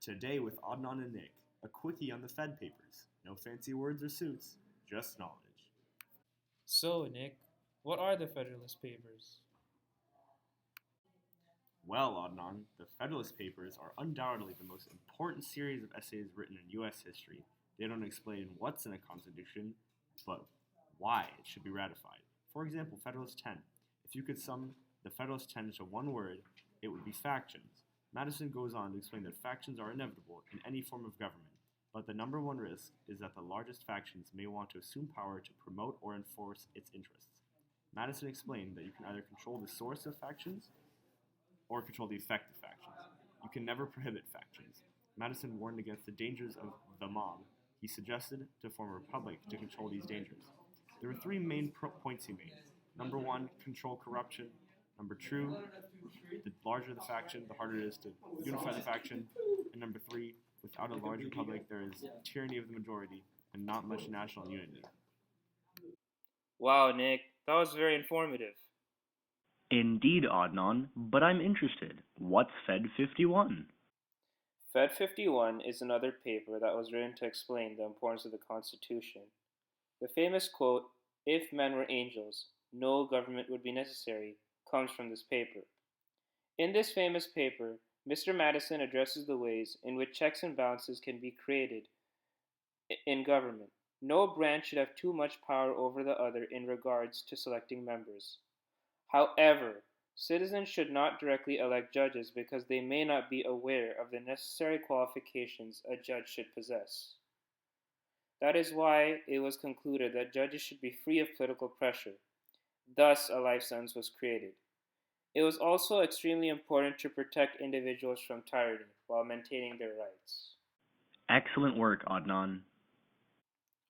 Today with Adnan and Nick, a quickie on the Fed papers. No fancy words or suits, just knowledge. So, Nick, what are the Federalist Papers? Well, Adnan, the Federalist Papers are undoubtedly the most important series of essays written in U.S. history. They don't explain what's in a constitution, but why it should be ratified. For example, Federalist 10. If you could sum the Federalist 10 into one word, it would be factions. Madison goes on to explain that factions are inevitable in any form of government, but the number one risk is that the largest factions may want to assume power to promote or enforce its interests. Madison explained that you can either control the source of factions or control the effect of factions. You can never prohibit factions. Madison warned against the dangers of the mob. He suggested to form a republic to control these dangers. There were three main points he made. Number one, control corruption. Number two, the larger the faction, the harder it is to unify the faction. And number three, without a large republic, there is tyranny of the majority and not much national unity. Wow, Nick, that was very informative. Indeed, Adnan, but I'm interested. What's Fed 51? Fed 51 is another paper that was written to explain the importance of the Constitution. The famous quote, "If men were angels, no government would be necessary," comes from this paper. In this famous paper, Mr. Madison addresses the ways in which checks and balances can be created in government. No branch should have too much power over the other in regards to selecting members. However, citizens should not directly elect judges because they may not be aware of the necessary qualifications a judge should possess. That is why it was concluded that judges should be free of political pressure. Thus, a life sentence was created. It was also extremely important to protect individuals from tyranny while maintaining their rights. Excellent work, Adnan.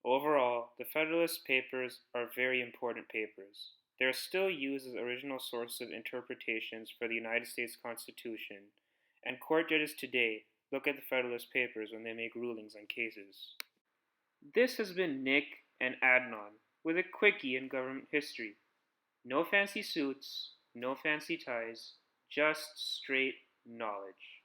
Overall, the Federalist Papers are very important papers. They are still used as original sources of interpretations for the United States Constitution, and court judges today look at the Federalist Papers when they make rulings on cases. This has been Nick and Adnan with a quickie in government history. No fancy suits, no fancy ties, just straight knowledge.